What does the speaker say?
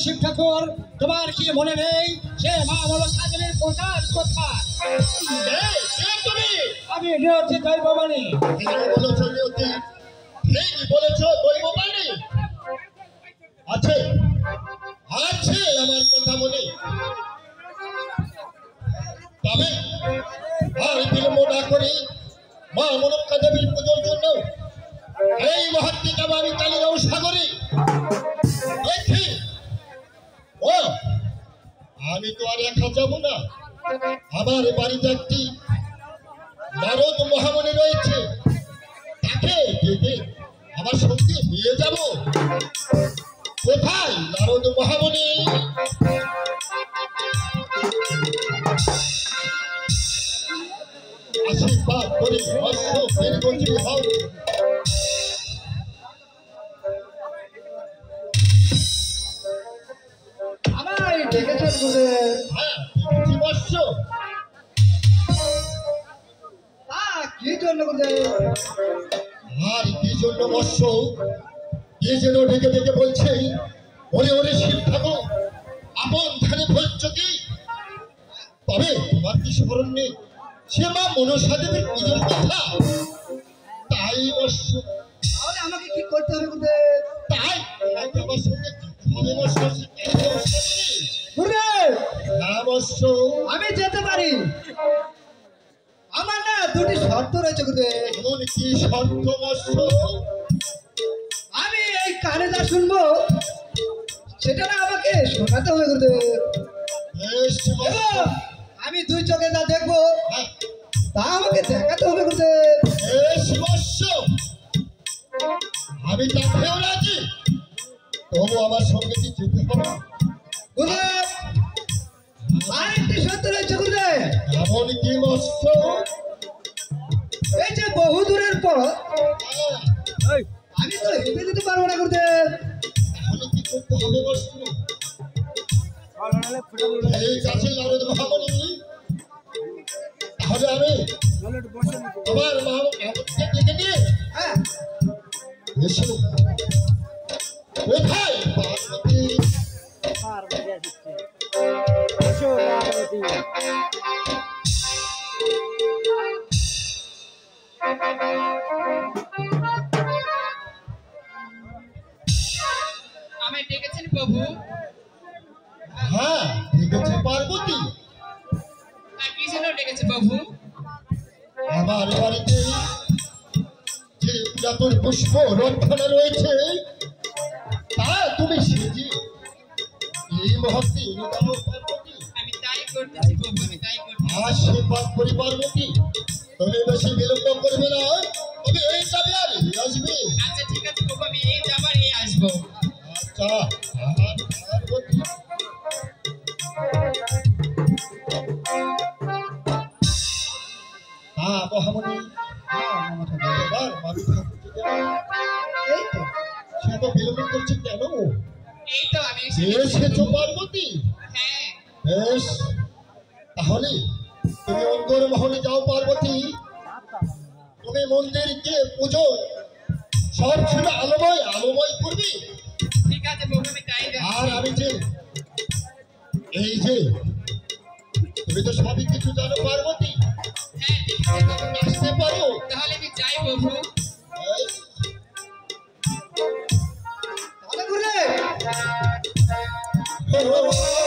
শিব ঠাকুর তোমার কি মনে নেই সে মা বলো সাজনের প্রধান কথা আমি নিয়তি দৈববাণী আছে আছে আমার কথা মনে তবে আর বিলম্ব না করে মা মনক্ষা দেবীর পুজোর জন্য এই মহাত্মী যাব আমি কালীরাও সাগরে দেখি ও আমি তো আর একা যাব না আমার বাড়িতে একটি নারদ মহামণি রয়েছে তাকে ডেকে আমার সঙ্গে নিয়ে যাব কোথায় নারদ মহামণি আশীর্বাদ করি অশ্ব দীর্ঘজীবী হও আমায় ডেকেছেন বলে হ্যাঁ দেখেছি অশ্ব কি জন্য বলে আর কি জন্য অশ্ব কি যেন ডেকে ডেকে বলছে ওরে ওরে শিব ঠাকুর আপন ধানে বলছ কি তবে তোমার কি স্মরণ নেই সে মা মনসা দেবীর পুজোর কথা তাই অশ্ব তাহলে আমাকে কি করতে হবে বলে তাই তোমাকে আমার সঙ্গে হবে অশ্ব আমি যেতে পারি আমার না দুটি শর্ত রয়েছে গুরুদেব এমন কি শর্ত অশ্ব আমি এই কানে যা শুনবো সেটা না আমাকে শোনাতে হবে গুরুদেব আমি দুই চোখে যা দেখবো তা আমাকে দেখাতে হবে গুরুদেব আমি তাকেও রাজি তবু আমার সঙ্গে কি যেতে হবে গুরুদেব আরেকটি শর্ত রয়েছে গুরুদেব এমন কি মস্ত এই যে বহু দূরের পর আমি তো হেঁটে দিতে পারবো না গুরুদেব তাহলে কি করতে হবে মস্ত এই কাছে নারদ মহামণি তাহলে আমি তোমার মহামণিকে ডেকে নিয়ে হ্যাঁ এসো কোথায় পার্বতী আমায় ডেকেছেন প্রভু হ্যাঁ ডেকেছি পার্বতী কি জন্য ডেকেছে প্রভু আমার বাড়িতে যে পুরাতন পুষ্প রক্ষণা রয়েছে তা তুমি সেজে এই মুহূর্তে এনে দাও পার্বতী আমি তাই করতেছি প্রভু আমি তাই করতেছি আশীর্বাদ করি পার্বতী তুমি বেশি বিলম্ব করবে না তবে এই যাবে আর আসবে আচ্ছা ঠিক আছে প্রভু আমি এই যাবার এই আসবো আচ্ছা আমার পার্বতী হ্যাঁ মহামণি এবার মামি ঠাকুরকে এই তো সে তো বিলম্ব করছে কেন এসেছো পার্বতী? হ্যাঁ বেশ, তাহলে তুমি অন্দর মহলে যাও পার্বতী। তুমি মন্দির গিয়ে পুজো সব ছিল আলোময় আলোময় করবি। ঠিক আছে প্রভু আমি তাই আর যাচ্ছি আমি যে এই যে তুমি তো সবই কিছু জানো পার্বতী, হ্যাঁ ঠিক আছে প্রভু আসতে পারো। তাহলে আমি যাই প্রভু বেশ, তাহলে ঘুরে ও